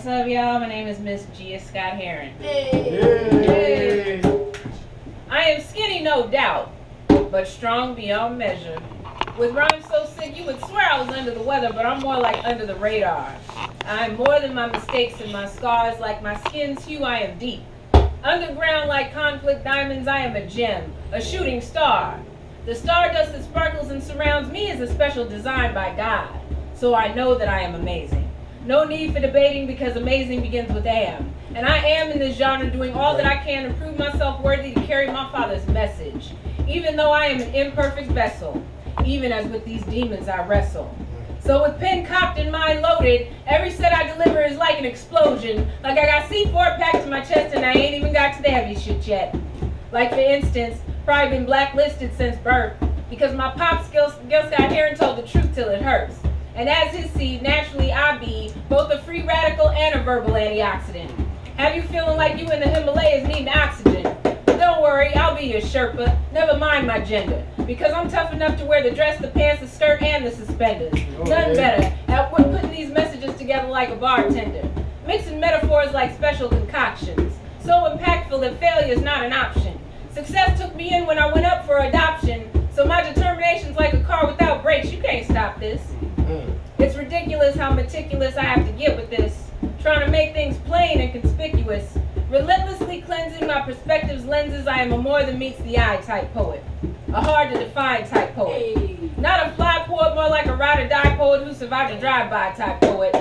What's up, y'all? My name is Miss Gia Scott-Heron. Hey. I am skinny, no doubt, but strong beyond measure. With rhymes so sick, you would swear I was under the weather, but I'm more like under the radar. I'm more than my mistakes and my scars. Like my skin's hue, I am deep. Underground like conflict diamonds, I am a gem, a shooting star. The stardust that sparkles and surrounds me is a special design by God. So I know that I am amazing. No need for debating because amazing begins with am. And I am in this genre doing all that I can to prove myself worthy to carry my Father's message. Even though I am an imperfect vessel, even as with these demons I wrestle. So with pen cocked and mind loaded, every set I deliver is like an explosion. Like I got C4 packed to my chest and I ain't even got to the heavy shit yet. Like for instance, probably been blacklisted since birth because my pop Gia Scott-Heron told the truth till it hurts. And as his seed, naturally I be both a free radical and a verbal antioxidant. Have you feeling like you in the Himalayas needing oxygen? But don't worry, I'll be your Sherpa, never mind my gender. Because I'm tough enough to wear the dress, the pants, the skirt, and the suspenders. None better at putting these messages together like a bartender. Mixing metaphors like special concoctions. So impactful that failure is not an option. Success took me in when I went up for adoption. So my determination's like a car without brakes, you can't stop this. It's ridiculous how meticulous I have to get with this. Trying to make things plain and conspicuous. Relentlessly cleansing my perspective's lenses, I am a more than meets the eye type poet. A hard to define type poet. Not a fly poet, more like a ride or die poet who survived a drive-by type poet.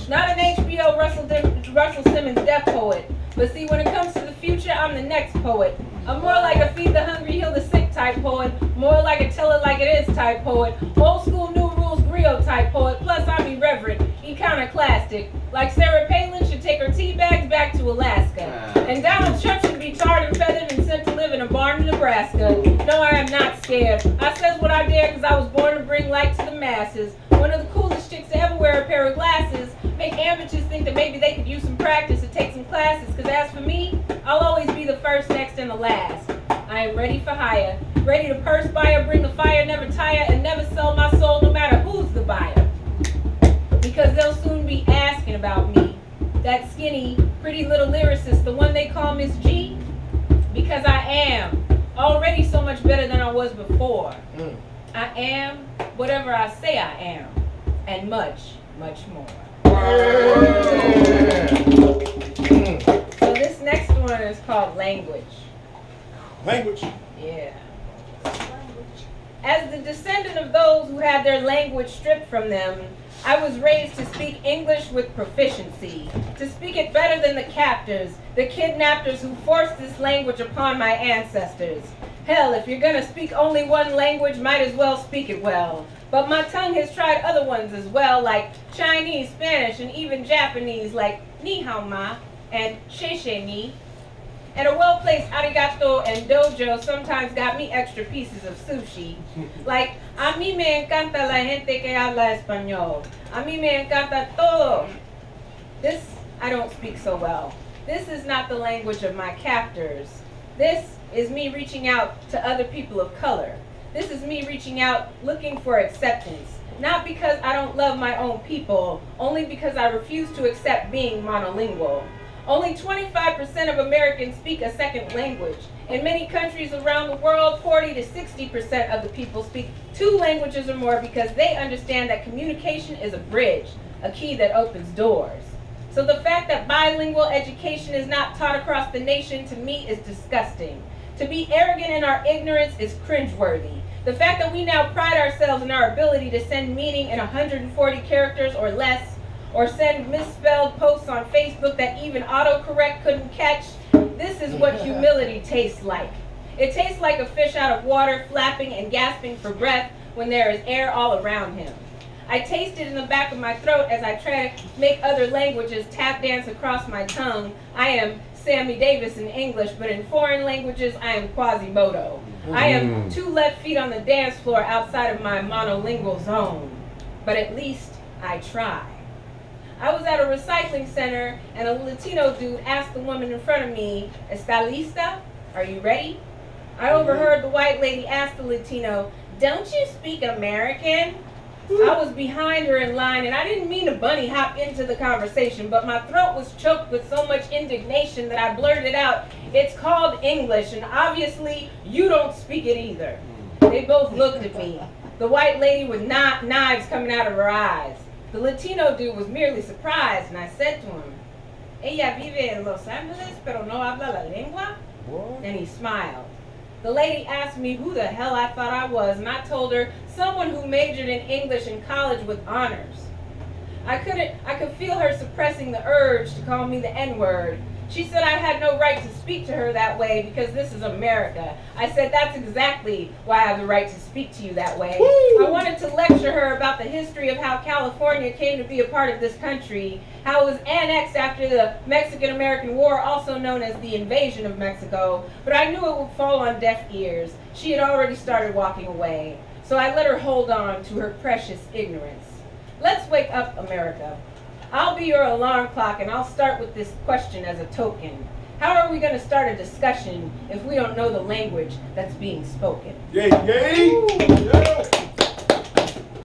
Not an HBO Russell Simmons death poet. But see, when it comes to the future, I'm the next poet. I'm more like a feed the hungry, heal the sick type poet. More like a tell it like it is type poet. Old school, new rules, griot type poet. Plus, I'm irreverent, iconoclastic. Like Sarah Palin should take her tea bags back to Alaska. And Donald Trump should be tarred and feathered and sent to live in a barn in Nebraska. No, I am not scared. I says what I dare because I was born to bring light to the masses. One of the coolest chicks to ever wear a pair of glasses. Make amateurs think that maybe they could use some practice or take some classes. Because as for me, I'll always be the first, next, and the last. I am ready for hire. Ready to perspire, bring the fire, never tire, and never sell my soul no matter who's the buyer. Because they'll soon be asking about me. That skinny, pretty little lyricist, the one they call Miss G. Because I am already so much better than I was before. I am whatever I say I am. And much, much more. So this next one is called Language. Language. Yeah. As the descendant of those who had their language stripped from them, I was raised to speak English with proficiency, to speak it better than the captors, the kidnappers who forced this language upon my ancestors. Hell, if you're gonna speak only one language, might as well speak it well. But my tongue has tried other ones as well, like Chinese, Spanish, and even Japanese, like ni hao ma and sheshe ni. And a well-placed arigato and dojo sometimes got me extra pieces of sushi. Like, a mí me encanta la gente que habla español. A mí me encanta todo. This, I don't speak so well. This is not the language of my captors. This is me reaching out to other people of color. This is me reaching out looking for acceptance. Not because I don't love my own people, only because I refuse to accept being monolingual. Only 25% of Americans speak a second language. In many countries around the world, 40 to 60% of the people speak 2 languages or more because they understand that communication is a bridge, a key that opens doors. So the fact that bilingual education is not taught across the nation, to me, is disgusting. To be arrogant in our ignorance is cringeworthy. The fact that we now pride ourselves in our ability to send meaning in 140 characters or less, or send misspelled posts on Facebook that even autocorrect couldn't catch, this is what humility tastes like. It tastes like a fish out of water, flapping and gasping for breath when there is air all around him. I taste it in the back of my throat as I try to make other languages tap dance across my tongue. I am Sammy Davis in English, but in foreign languages, I am Quasimodo. I am 2 left feet on the dance floor outside of my monolingual zone. But at least I try. I was at a recycling center and a Latino dude asked the woman in front of me, "Está lista? Are you ready?" I overheard the white lady ask the Latino, "Don't you speak American?" I was behind her in line, and I didn't mean to bunny hop into the conversation, but my throat was choked with so much indignation that I blurted out, "It's called English, and obviously you don't speak it either." They both looked at me, the white lady with knives coming out of her eyes. The Latino dude was merely surprised, and I said to him, "Ella vive en Los Angeles, pero no habla la lengua?" What? And he smiled. The lady asked me who the hell I thought I was, and I told her someone who majored in English in college with honors. I could feel her suppressing the urge to call me the N-word. She said I had no right to speak to her that way because this is America. I said that's exactly why I have the right to speak to you that way. Woo! I wanted to lecture her about the history of how California came to be a part of this country, how it was annexed after the Mexican-American War, also known as the invasion of Mexico, but I knew it would fall on deaf ears. She had already started walking away, so I let her hold on to her precious ignorance. Let's wake up, America. I'll be your alarm clock, and I'll start with this question as a token. How are we going to start a discussion if we don't know the language that's being spoken? Yay, yay! Yeah.